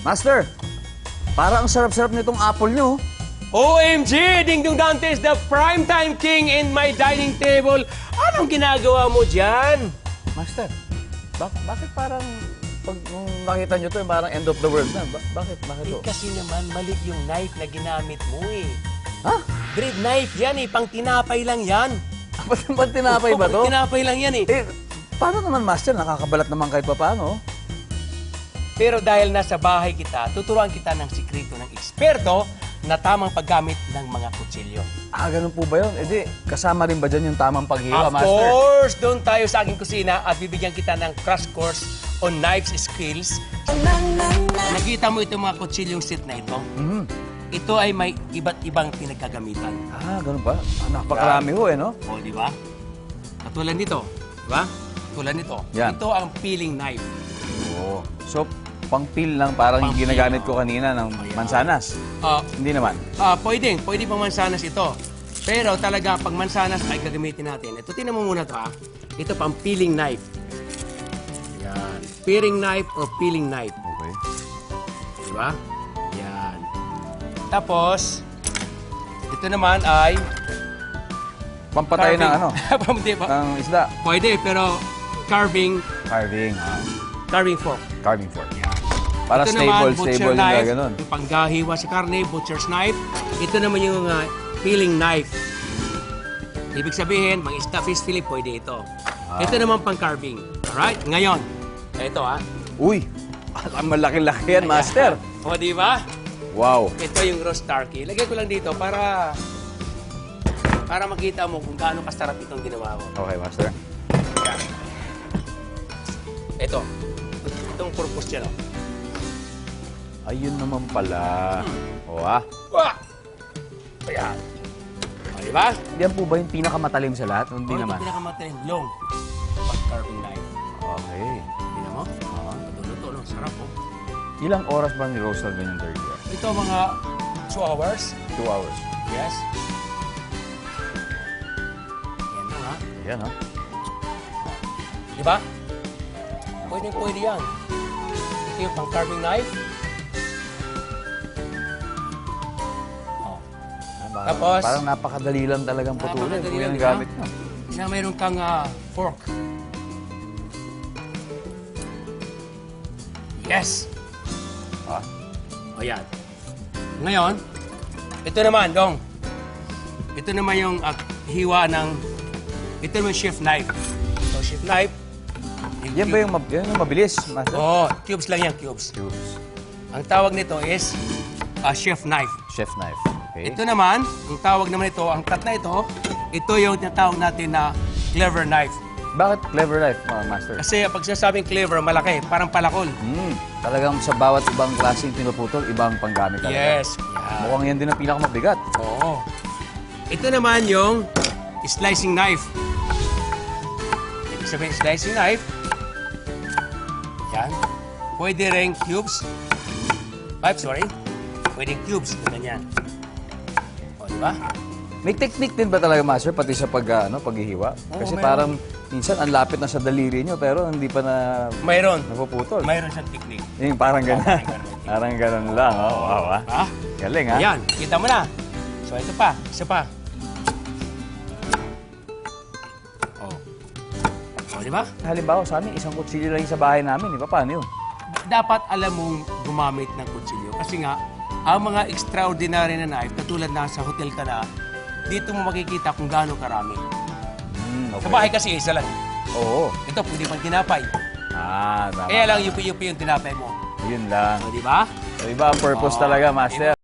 Master, parang ang sarap-sarap nitong apple nyo. OMG! Dingdong Dantes, the primetime king in my dining table. Anong ginagawa mo dyan? Master, bakit parang pag nung nakita nyo to, parang end of the world na? Bakit to? Kasi naman, mali yung knife na ginamit mo eh. Ha? Bread knife yan eh, pang tinapay lang yan. Ba't tinapay ba to? Pang tinapay lang yan eh. Paano naman, Master? Nakakabalat naman kahit paano. Pero dahil nasa bahay kita, tuturuan kita ng sikreto ng eksperto na tamang paggamit ng mga kutsilyo. Ganun po ba yun? Kasama rin ba dyan yung tamang paghiwa, Of Master? course! Doon tayo sa aking kusina at bibigyan kita ng crash course on knives skills. Nakita mo itong mga kutsilyong set na ito? Ito ay may iba't ibang pinagkagamitan. Ganun ba? Napakarami ho no? O, di ba? Katulad nito, di ba? Katulad nito. Yan. Ito ang peeling knife. Oo. So, pang-peel lang parang yung Pang-peel, ginagamit ko kanina ng mansanas. Hindi naman. Pwede pang mansanas ito. Pero talaga, pag mansanas ay gagamitin natin. Ito, tinan mo muna ito ha. Ito pang peeling knife. Yan. Peeling knife or peeling knife. Okay. Di ba? Yan. Tapos, ito naman ay Pampatay ng ano? Hindi ba? Ng isda. Pwede, pero carving Carving. fork. Carving fork. Para Ito stable naman, butcher yung knife, gaganon. yung panggahiwa sa karne, butcher's knife. Ito naman yung peeling knife. Ibig sabihin, mga isda, fish fillet, pwede ito. Ito naman pang carving. Alright? Ngayon, ito Uy! Ang malaki-laki yan, Master. O, di ba? Wow. Ito yung roast turkey. Lagay ko lang dito para makita mo kung gaano kasarap itong ginawa ko. Okay, Master. Yan. Ito. Itong purpose niya, no? Ayun naman pala. Wah! Ayan. O, di ba? Yan po ba yung pinakamatalim sa lahat? Hindi naman. Ito pinakamataling long pag-carving knife. Okay. Tingnan mo? Luto, no? Sarap, oh. Ilang oras ba ni-roast ang ganyang turkey? Ito mga 2 hours. 2 hours. Yes. Yan na nga. Yan, ha? Di ba? Pwede yan. Ito yung pang-carving knife. Oh. Tapos, Parang napakadali lang talagang putulin. napakadali Kung yan ang lang, di ba? gamit mo. Na mayroon kang fork. Yes! O yan. Ngayon, ito naman, Dong. Ito naman yung hiwa ng... Ito naman yung chef knife. So, chef knife. Yan ba yung mabilis, Master? Oo, cubes lang yan, cubes. Cubes. Ang tawag nito is chef knife. Chef knife. Okay. Ito naman, ang tawag naman ito, ang cut na ito yung tinatawag natin na clever knife. Bakit clever knife, Master? Kasi pag sinasabing clever, malaki, parang palakol. Talagang sa bawat ibang klaseng pinuputol, ibang panggamit talaga. Yes. Yan. Mukhang yan din ang pinakamabigat. Oo. Ito naman yung slicing knife. Ibig sabihin, slicing knife. Yan. Pwede rin cubes. Pwede cubes. Ganyan. O, di ba? May technique din ba talaga, Master, pati sa paghihiwa? Kasi meron. parang minsan ang lapit na sa daliri nyo, pero hindi pa na Mayroon. napuputol. Mayroon siyang technique. Yung parang gano'n. Parang gano'n lang. Oh, wow, ha? Ha? Galing, ha? Ayan, kita mo na. So, ito pa. Isa pa. O, di ba? Halimbawa, sa amin, isang kutsilyo lang yung sa bahay namin. Di ba? Paano yun? Dapat alam mong gumamit ng kutsilyo. Kasi nga, ang mga extraordinary na knife, katulad na sa hotel ka na, dito mo makikita kung gaano karami. Okay. Sa bahay kasi isa lang. Oo. Ito, pwede pang tinapay. Tama. Kaya lang, yupi-yupi yung tinapay mo. Yun lang. O, di ba? So, iba ang purpose talaga, Master.